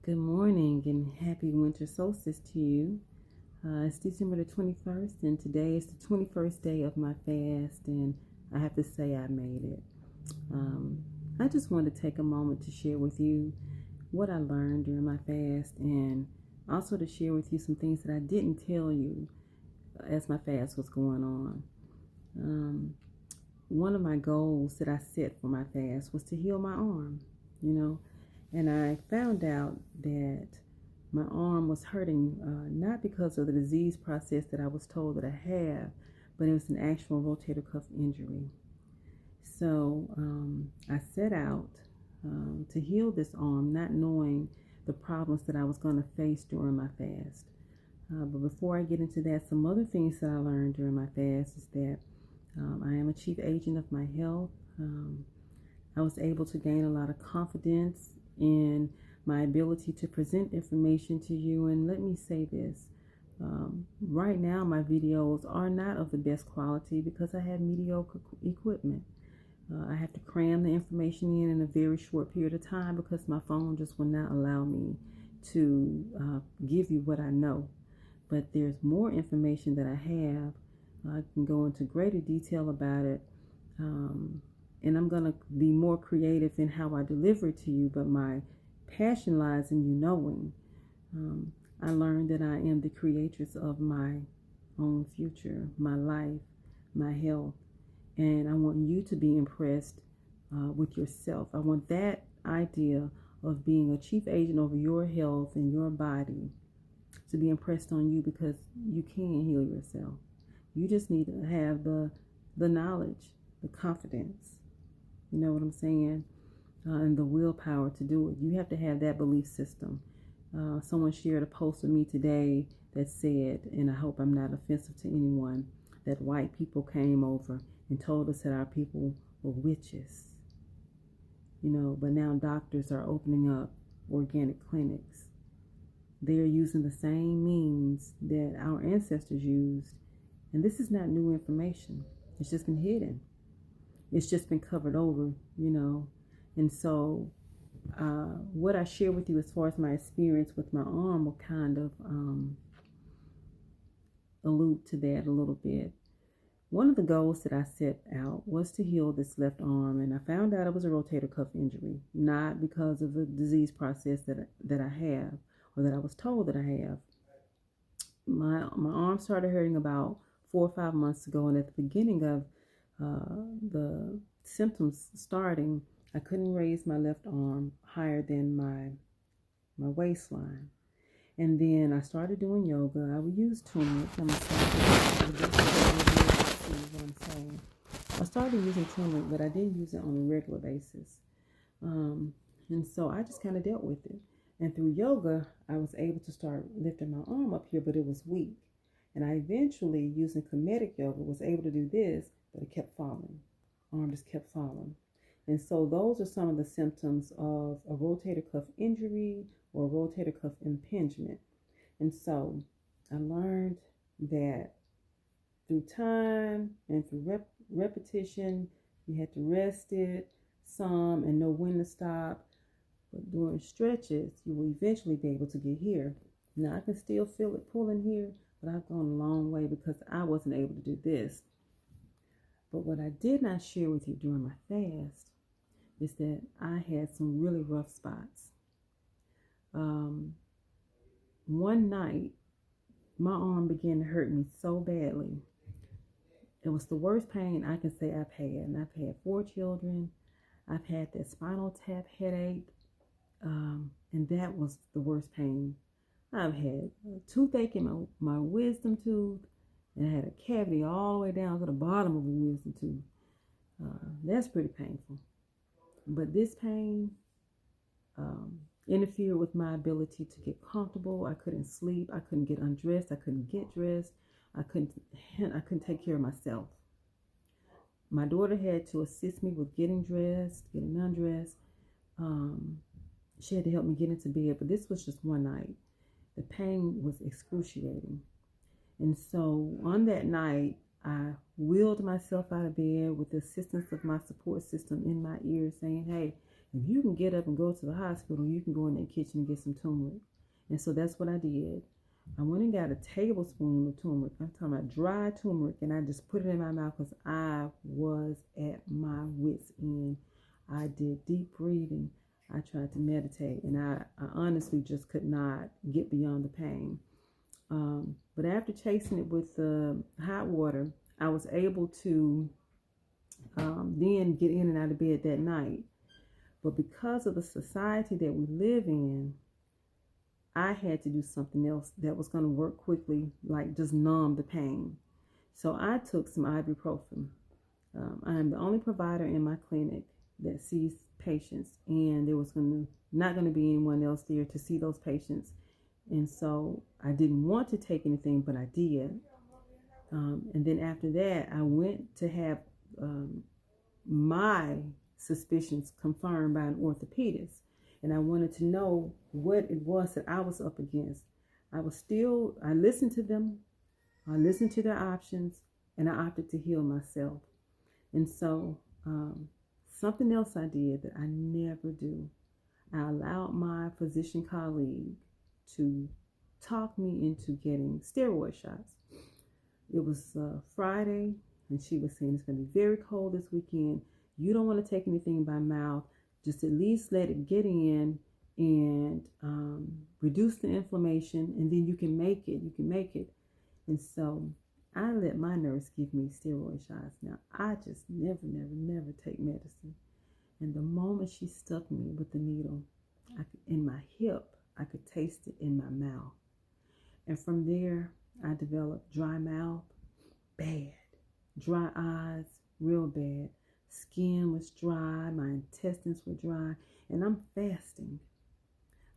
Good morning and happy winter solstice to you. It's December the 21st, and today is the 21st day of my fast, and I have to say I made it. I just want to take a moment to share with you what I learned during my fast, and also to share with you some things that I didn't tell you as my fast was going on. One of my goals that I set for my fast was to heal my arm, you know, and I found out that my arm was hurting not because of the disease process that I was told that I have, but it was an actual rotator cuff injury. So I set out to heal this arm, not knowing the problems that I was going to face during my fast. But before I get into that, some other things that I learned during my fast is that I am a chief agent of my health. I was able to gain a lot of confidence in my ability to present information to you. And let me say this. Right now, my videos are not of the best quality because I have mediocre equipment. I have to cram the information in a very short period of time because my phone just will not allow me to give you what I know. But there's more information that I have. I can go into greater detail about it. And I'm going to be more creative in how I deliver it to you, but my passion lies in you knowing. I learned that I am the creatress of my own future, my life, my health, and I want you to be impressed with yourself. I want that idea of being a chief agent over your health and your body to be impressed on you because you can heal yourself. You just need to have the knowledge, the confidence. You know what I'm saying? And the willpower to do it. You have to have that belief system. Someone shared a post with me today that said, and I hope I'm not offensive to anyone, that white people came over and told us that our people were witches. But now doctors are opening up organic clinics. They're using the same means that our ancestors used. And this is not new information. It's just been hidden. It's just been covered over, And so what I share with you as far as my experience with my arm will kind of allude to that a little bit. One of the goals that I set out was to heal this left arm, and I found out it was a rotator cuff injury, not because of the disease process that I have or that I was told that I have. My arm started hurting about 4 or 5 months ago, and at the beginning of the symptoms starting, I couldn't raise my left arm higher than my waistline. And then I started doing yoga. I would use turmeric. I started using turmeric, but I didn't use it on a regular basis. And so I just kind of dealt with it. And through yoga, I was able to start lifting my arm up here, but it was weak. And I eventually, using comedic yoga, was able to do this, but it kept falling. Arm just kept falling. And so those are some of the symptoms of a rotator cuff injury or a rotator cuff impingement. And so I learned that through time and through repetition, you had to rest it some and know when to stop. But during stretches, you will eventually be able to get here. Now, I can still feel it pulling here, but I've gone a long way because I wasn't able to do this. But what I did not share with you during my fast is that I had some really rough spots. One night, my arm began to hurt me so badly. It was the worst pain I can say I've had. And I've had 4 children. I've had that spinal tap headache. And that was the worst pain. I've had a toothache in my wisdom tooth. And I had a cavity all the way down to the bottom of the wisdom tooth. That's pretty painful. But this pain interfered with my ability to get comfortable. I couldn't sleep. I couldn't get undressed. I couldn't get dressed. I couldn't take care of myself. My daughter had to assist me with getting dressed, getting undressed. She had to help me get into bed, but this was just one night. The pain was excruciating. And so on that night, I wheeled myself out of bed with the assistance of my support system in my ear saying, hey, if you can get up and go to the hospital, you can go in the kitchen and get some turmeric. And so that's what I did. I went and got a tablespoon of turmeric. I'm talking about dry turmeric, and I just put it in my mouth because I was at my wit's end. I did deep breathing. I tried to meditate, and I honestly just could not get beyond the pain. But after chasing it with hot water, I was able to then get in and out of bed that night. But because of the society that we live in, I had to do something else that was going to work quickly, like just numb the pain. So I took some ibuprofen. I am the only provider in my clinic that sees patients, and there was not going to be anyone else there to see those patients. And so I didn't want to take anything, but I did. And then after that, I went to have my suspicions confirmed by an orthopedist. And I wanted to know what it was that I was up against. I listened to them, I listened to their options, and I opted to heal myself. And so something else I did that I never do, I allowed my physician colleague to talk me into getting steroid shots. It was Friday, and she was saying it's going to be very cold this weekend. You don't want to take anything by mouth. Just at least let it get in and reduce the inflammation, and then you can make it. You can make it. And so I let my nurse give me steroid shots. Now, I just never take medicine. And the moment she stuck me with the needle in my hip, I could taste it in my mouth. And from there, I developed dry mouth, bad. Dry eyes, real bad. Skin was dry, my intestines were dry, and I'm fasting.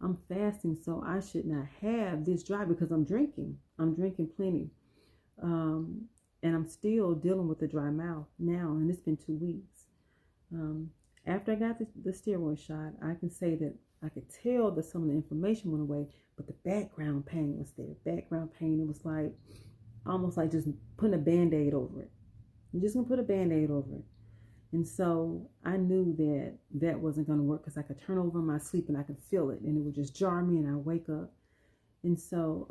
I'm fasting, so I should not have this dry because I'm drinking. I'm drinking plenty. And I'm still dealing with the dry mouth now, and it's been 2 weeks. After I got the steroid shot, I can say that I could tell that some of the inflammation went away, but the background pain was there. Background pain, it was like, almost like just putting a Band-Aid over it. I'm just going to put a Band-Aid over it. And so I knew that that wasn't going to work because I could turn over in my sleep and I could feel it, and it would just jar me and I wake up. And so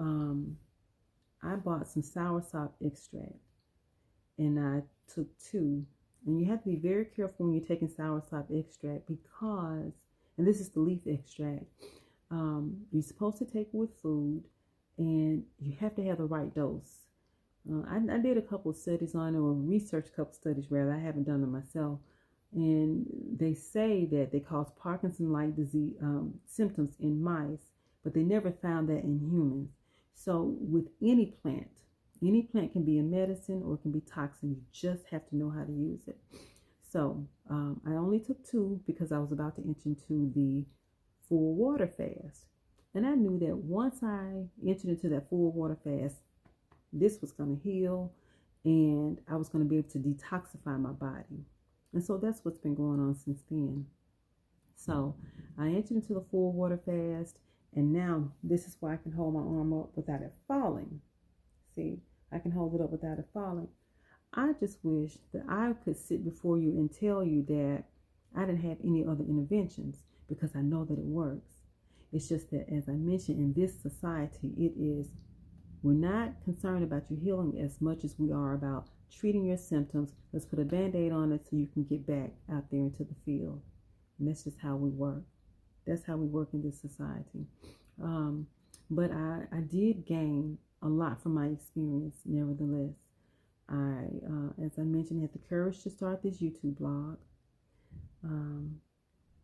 I bought some soursop extract, and I took 2. And you have to be very careful when you're taking soursop extract because, and this is the leaf extract, you're supposed to take it with food, and you have to have the right dose. I did a couple of studies on it, or researched a couple of studies rather. I haven't done them myself. And they say that they cause Parkinson-like disease symptoms in mice, but they never found that in humans. So with any plant can be a medicine or it can be toxin. You just have to know how to use it. So I only took 2 because I was about to enter into the full water fast. And I knew that once I entered into that full water fast, this was going to heal, and I was going to be able to detoxify my body. And so that's what's been going on since then. So I entered into the full water fast, and now this is why I can hold my arm up without it falling. See, I can hold it up without it falling. I just wish that I could sit before you and tell you that I didn't have any other interventions, because I know that it works. It's just that, as I mentioned, in this society, we're not concerned about you healing as much as we are about treating your symptoms. Let's put a Band-Aid on it so you can get back out there into the field. And that's just how we work. That's how we work in this society. But I did gain a lot from my experience, nevertheless. As I mentioned, had the courage to start this YouTube blog.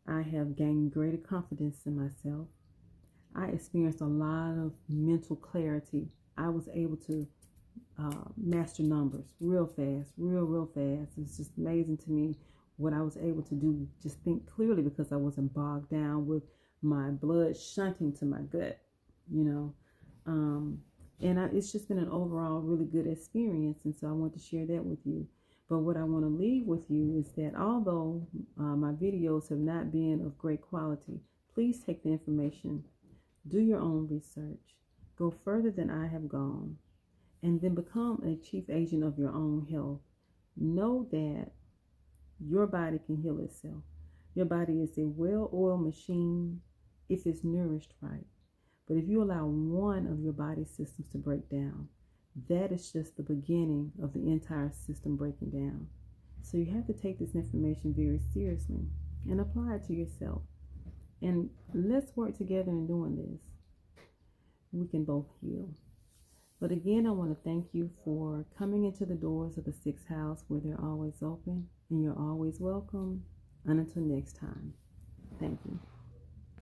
I have gained greater confidence in myself. I experienced a lot of mental clarity. I was able to master numbers real fast, real fast. It's just amazing to me what I was able to do. Just think clearly because I wasn't bogged down with my blood shunting to my gut, it's just been an overall really good experience. And so I want to share that with you. But what I want to leave with you is that although my videos have not been of great quality, please take the information, do your own research, go further than I have gone, and then become a chief agent of your own health. Know that your body can heal itself. Your body is a well-oiled machine if it's nourished right. But if you allow one of your body systems to break down, that is just the beginning of the entire system breaking down. So you have to take this information very seriously and apply it to yourself. And let's work together in doing this. We can both heal. But again, I want to thank you for coming into the doors of the 6th house where they're always open and you're alwaand welcome. And until next time, thank you.